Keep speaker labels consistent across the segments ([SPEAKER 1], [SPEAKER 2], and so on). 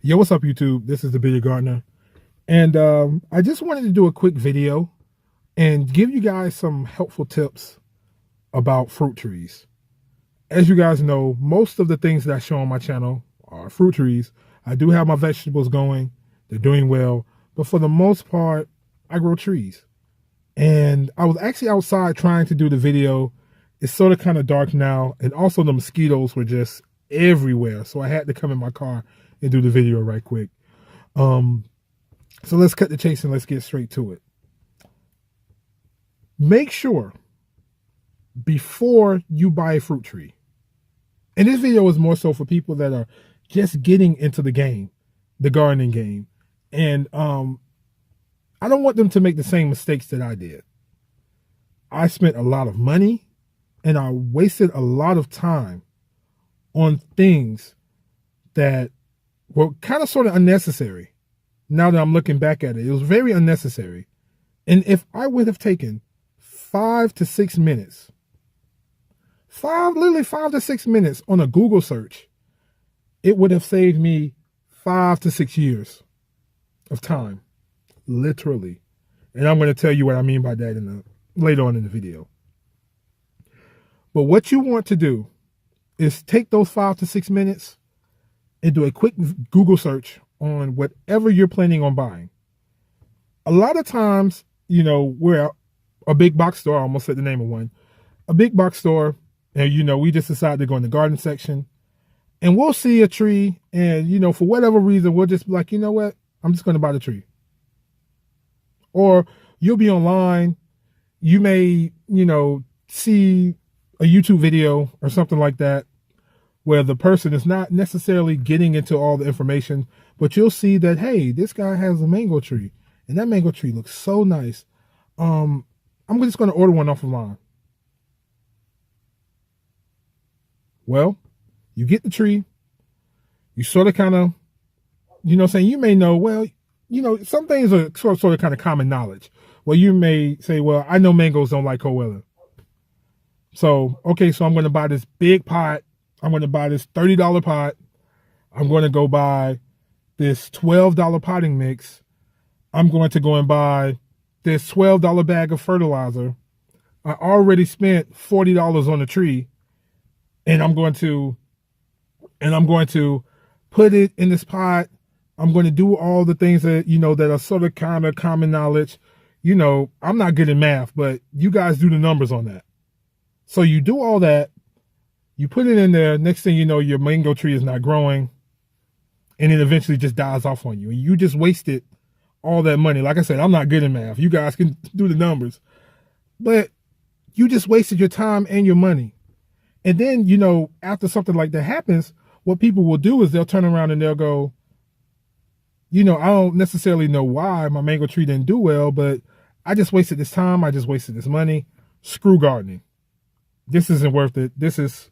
[SPEAKER 1] Yo, what's up, YouTube? This is the Bearded Gardener, and I just wanted to do a quick video and give you guys some helpful tips about fruit trees. As you guys know, most of the things that I show on my channel are fruit trees. I do have my vegetables going. They're doing well, but for the most part, I grow trees. And I was actually outside trying to do the video. It's sort of kind of dark now, and also the mosquitoes were just everywhere, so I had to come in my car and do the video right quick. So let's cut the chase and let's get straight to it. Make sure before you buy a fruit tree, and this video is more so for people that are just getting into the game, the gardening game, and I don't want them to make the same mistakes that I did. I spent a lot of money and I wasted a lot of time on things that were kind of sort of unnecessary. Now that I'm looking back at it, it was very unnecessary. And if I would have taken 5 to 6 minutes, literally 5 to 6 minutes on a Google search, it would have saved me 5 to 6 years of time, literally. And I'm going to tell you what I mean by that later on in the video. But what you want to do is take those 5 to 6 minutes and do a quick Google search on whatever you're planning on buying. A lot of times, you know, we're a big box store. I almost said the name of one. A big box store, and, you know, we just decided to go in the garden section. And we'll see a tree, and, you know, for whatever reason, we'll just be like, you know what? I'm just going to buy the tree. Or you'll be online. You may, you know, see a YouTube video or something like that where the person is not necessarily getting into all the information, but you'll see that, hey, this guy has a mango tree, and that mango tree looks so nice. I'm just going to order one off of line. Well, you get the tree. You sort of kind of, you know, saying you may know, well, you know, some things are sort of kind of common knowledge. Well, you may say, well, I know mangoes don't like cold weather. So, okay, so I'm going to buy this big pot. I'm going to buy this $30 pot. I'm going to go buy this $12 potting mix. I'm going to go and buy this $12 bag of fertilizer. I already spent $40 on the tree, and I'm going to put it in this pot. I'm going to do all the things that, you know, that are sort of kind of common knowledge. You know, I'm not good at math, but you guys do the numbers on that. So you do all that. You put it in there. Next thing you know, your mango tree is not growing, and it eventually just dies off on you. And you just wasted all that money. Like I said, I'm not good at math. You guys can do the numbers, but you just wasted your time and your money. And then, you know, after something like that happens, what people will do is they'll turn around and they'll go, you know, I don't necessarily know why my mango tree didn't do well, but I just wasted this time. I just wasted this money. Screw gardening. This isn't worth it. This is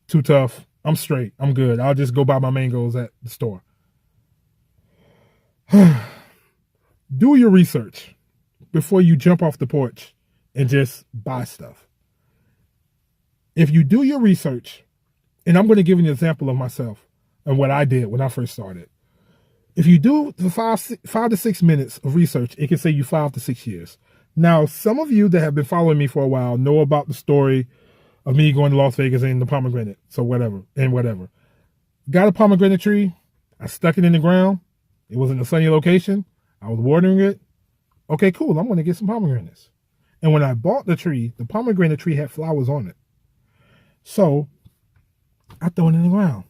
[SPEAKER 1] too tough. I'm straight. I'm good. I'll just go buy my mangoes at the store. Do your research before you jump off the porch and just buy stuff. If you do your research, and I'm going to give you an example of myself and what I did when I first started. If you do the 5 to 6 minutes of research, it can save you 5 to 6 years. Now, some of you that have been following me for a while know about the story of me going to Las Vegas and the pomegranate. So whatever. Got a pomegranate tree. I stuck it in the ground. It was in a sunny location. I was watering it. Okay, cool. I'm going to get some pomegranates. And when I bought the tree, the pomegranate tree had flowers on it. So I throw it in the ground.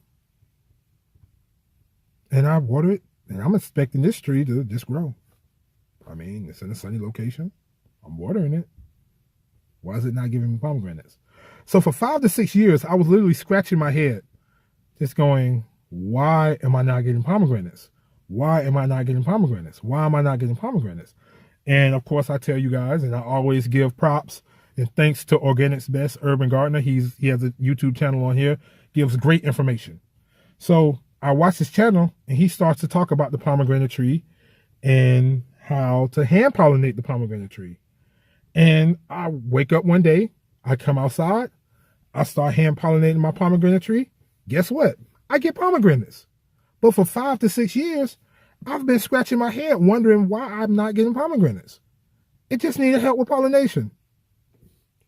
[SPEAKER 1] And I water it. And I'm expecting this tree to just grow. I mean, it's in a sunny location. I'm watering it. Why is it not giving me pomegranates? So for 5 to 6 years, I was literally scratching my head, just going, why am I not getting pomegranates? Why am I not getting pomegranates? Why am I not getting pomegranates? And of course, I tell you guys, and I always give props and thanks to Organic's Best Urban Gardener. He has a YouTube channel on here, gives great information. So I watch his channel, and he starts to talk about the pomegranate tree and how to hand pollinate the pomegranate tree. And I wake up one day, I come outside, I start hand pollinating my pomegranate tree. Guess what? I get pomegranates. But for 5 to 6 years, I've been scratching my head wondering why I'm not getting pomegranates. It just needed help with pollination.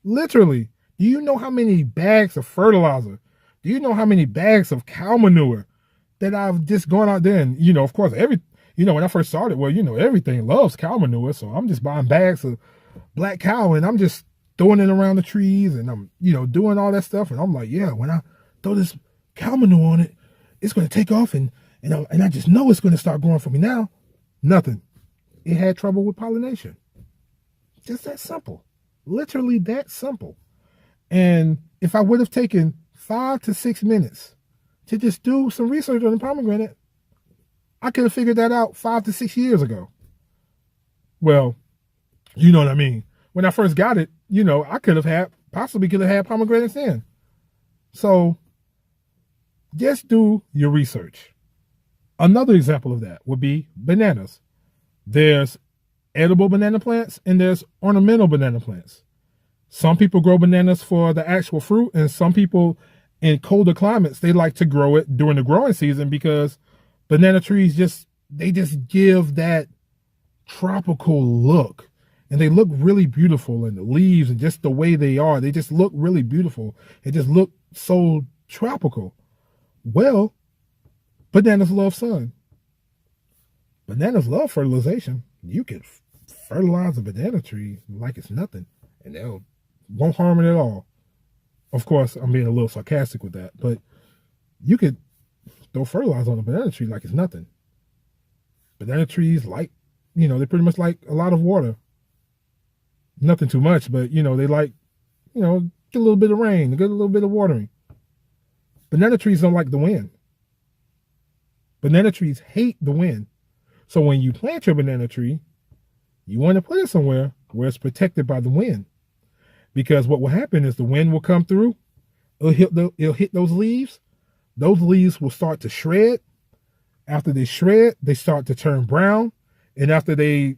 [SPEAKER 1] Literally. Do you know how many bags of fertilizer? Do you know how many bags of cow manure that I've just gone out there and, of course, when I first started, everything loves cow manure. So I'm just buying bags of black cow and I'm just throwing it around the trees and I'm, doing all that stuff. And I'm like, yeah, when I throw this cow manure on it, it's going to take off and I just know it's going to start growing for me now. Nothing. It had trouble with pollination. Just that simple. Literally that simple. And if I would have taken 5 to 6 minutes to just do some research on the pomegranate, I could have figured that out 5 to 6 years ago. Well, you know what I mean. When I first got it, I possibly could have had pomegranates then. So just do your research. Another example of that would be bananas. There's edible banana plants and there's ornamental banana plants. Some people grow bananas for the actual fruit, and some people in colder climates, they like to grow it during the growing season because banana trees just give that tropical look, and they look really beautiful, and the leaves and just the way they are, they just look really beautiful. It just look so tropical. Well, bananas love sun. Bananas love fertilization. You can fertilize a banana tree like it's nothing, and they'll won't harm it at all. Of course, I'm being a little sarcastic with that, but you could throw fertilizer on a banana tree like it's nothing. Banana trees they pretty much like a lot of water. Nothing too much, but, they like, get a little bit of rain, get a little bit of watering. Banana trees don't like the wind. Banana trees hate the wind. So when you plant your banana tree, you want to put it somewhere where it's protected by the wind. Because what will happen is the wind will come through, it'll hit those leaves. Those leaves will start to shred. After they shred, they start to turn brown. And after a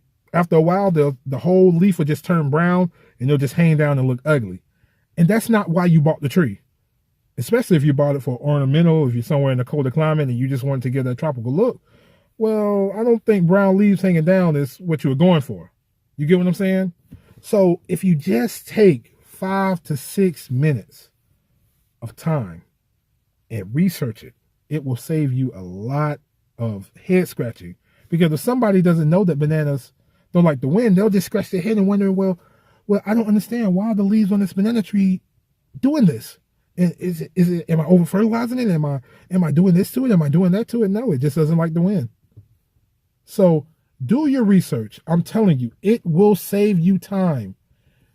[SPEAKER 1] while, the whole leaf will just turn brown and they'll just hang down and look ugly. And that's not why you bought the tree. Especially if you bought it for ornamental, if you're somewhere in a colder climate and you just wanted to get that tropical look. Well, I don't think brown leaves hanging down is what you were going for. You get what I'm saying? So if you just take 5 to 6 minutes of time and research it, it will save you a lot of head scratching. Because if somebody doesn't know that bananas don't like the wind, they'll just scratch their head and wonder, well, I don't understand, why are the leaves on this banana tree doing this? And am I over fertilizing it? Am I doing this to it? Am I doing that to it? No, it just doesn't like the wind. So do your research. I'm telling you, it will save you time.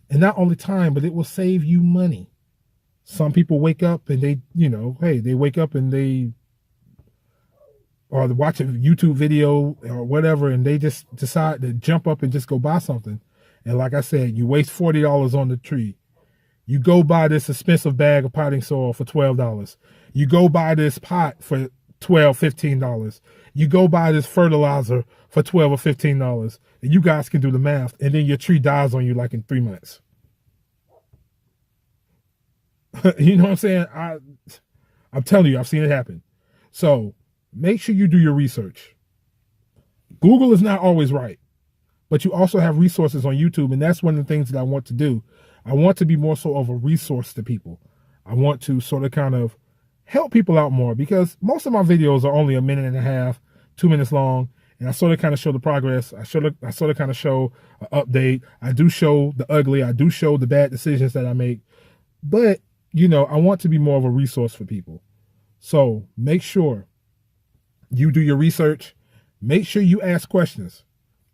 [SPEAKER 1] And not only time, but it will save you money. Some people wake up and they wake up and or watch a YouTube video or whatever, and they just decide to jump up and just go buy something. And like I said, you waste $40 on the tree. You go buy this expensive bag of potting soil for $12. You go buy this pot for $12, $15. You go buy this fertilizer for $12 or $15, and you guys can do the math, and then your tree dies on you like in 3 months. You know what I'm saying? I'm telling you, I've seen it happen. So make sure you do your research. Google is not always right, but you also have resources on YouTube, and that's one of the things that I want to do. I want to be more so of a resource to people. I want to sort of kind of help people out more, because most of my videos are only 1.5 minutes, 2 minutes long. And I sort of kind of show the progress. I sort of kind of show an update. I do show the ugly. I do show the bad decisions that I make. But, I want to be more of a resource for people. So make sure you do your research. Make sure you ask questions.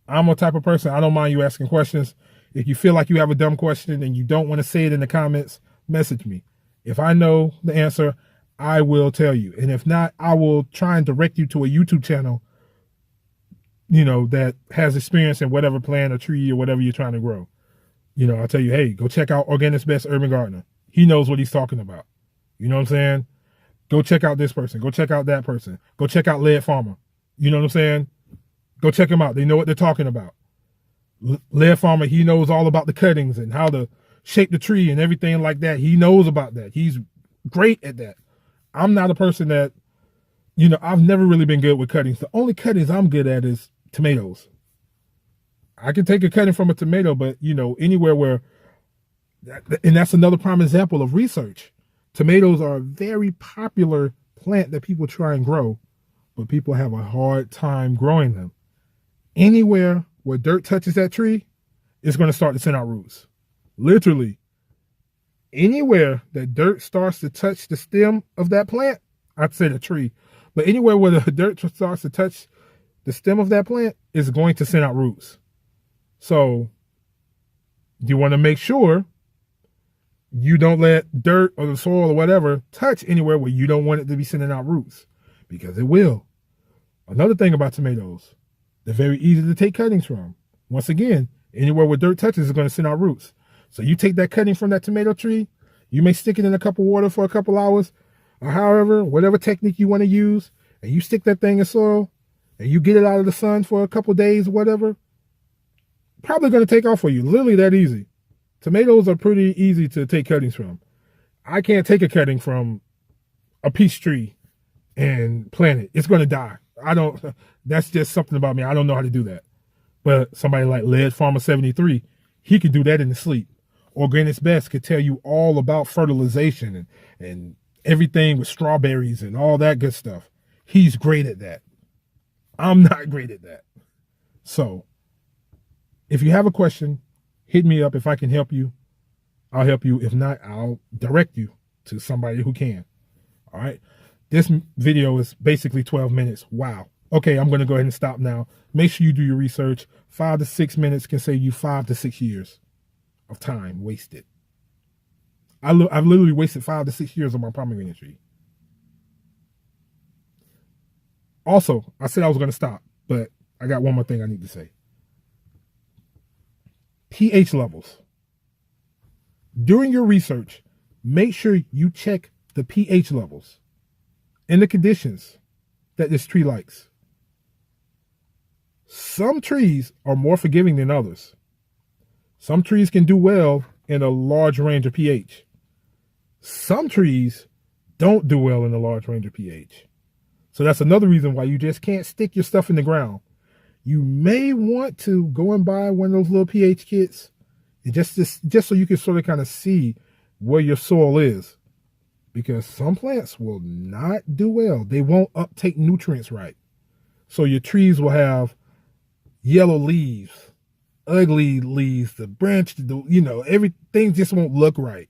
[SPEAKER 1] I'm a type of person, I don't mind you asking questions. If you feel like you have a dumb question and you don't want to say it in the comments, message me. If I know the answer, I will tell you. And if not, I will try and direct you to a YouTube channel, that has experience in whatever plant or tree or whatever you're trying to grow. I'll tell you, hey, go check out Organic's Best Urban Gardener. He knows what he's talking about. You know what I'm saying? Go check out this person. Go check out that person. Go check out Lead Farmer. You know what I'm saying? Go check them out. They know what they're talking about. Lead Farmer, he knows all about the cuttings and how to shape the tree and everything like that. He knows about that. He's great at that. I'm not a person that, I've never really been good with cuttings. The only cuttings I'm good at is tomatoes. I can take a cutting from a tomato, but anywhere where, and that's another prime example of research. Tomatoes are a very popular plant that people try and grow, but people have a hard time growing them. Anywhere where dirt touches that tree, it's going to start to send out roots. Literally, anywhere that dirt starts to touch the stem of that plant, I'd say the tree, but anywhere where the dirt starts to touch the stem of that plant is going to send out roots. So you want to make sure you don't let dirt or the soil or whatever touch anywhere where you don't want it to be sending out roots, because it will. Another thing about tomatoes, they're very easy to take cuttings from. Once again, anywhere where dirt touches is going to send out roots. So you take that cutting from that tomato tree, you may stick it in a cup of water for a couple hours, or however, whatever technique you want to use, and you stick that thing in soil, and you get it out of the sun for a couple days, whatever, probably going to take off for you. Literally that easy. Tomatoes are pretty easy to take cuttings from. I can't take a cutting from a peach tree and plant it. It's going to die. That's just something about me. I don't know how to do that. But somebody like Lead Farmer 73, he could do that in his sleep. Organic's Best could tell you all about fertilization and everything with strawberries and all that good stuff. He's great at that. I'm not great at that. So if you have a question, hit me up. If I can help you, I'll help you. If not, I'll direct you to somebody who can. All right. This video is basically 12 minutes. Wow. Okay, I'm going to go ahead and stop now. Make sure you do your research. 5 to 6 minutes can save you 5 to 6 years of time wasted. I've literally wasted 5 to 6 years on my pomegranate tree. Also, I said I was going to stop, but I got one more thing I need to say. pH levels. During your research, make sure you check the pH levels and the conditions that this tree likes. Some trees are more forgiving than others. Some trees can do well in a large range of pH. Some trees don't do well in a large range of pH. So that's another reason why you just can't stick your stuff in the ground. You may want to go and buy one of those little pH kits, and just so you can sort of kind of see where your soil is. Because some plants will not do well. They won't uptake nutrients right. So your trees will have yellow leaves, ugly leaves, the branch, everything just won't look right.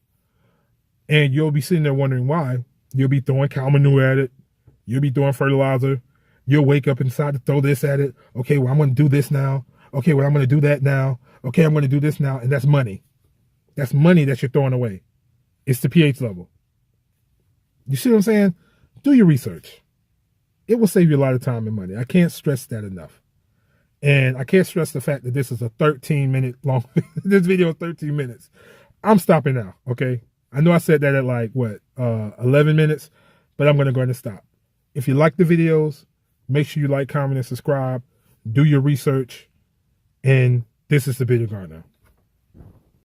[SPEAKER 1] And you'll be sitting there wondering why. You'll be throwing cow manure at it. You'll be throwing fertilizer. You'll wake up and decide to throw this at it. Okay, well, I'm going to do this now. Okay, well, I'm going to do that now. Okay, I'm going to do this now. And that's money. That's money that you're throwing away. It's the pH level. You see what I'm saying? Do your research. It will save you a lot of time and money. I can't stress that enough. And I can't stress the fact that this is a 13-minute long, this video is 13 minutes. I'm stopping now, okay? I know I said that at 11 minutes, but I'm going to go ahead and stop. If you like the videos, make sure you like, comment, and subscribe. Do your research. And this is the Bitter Gardener.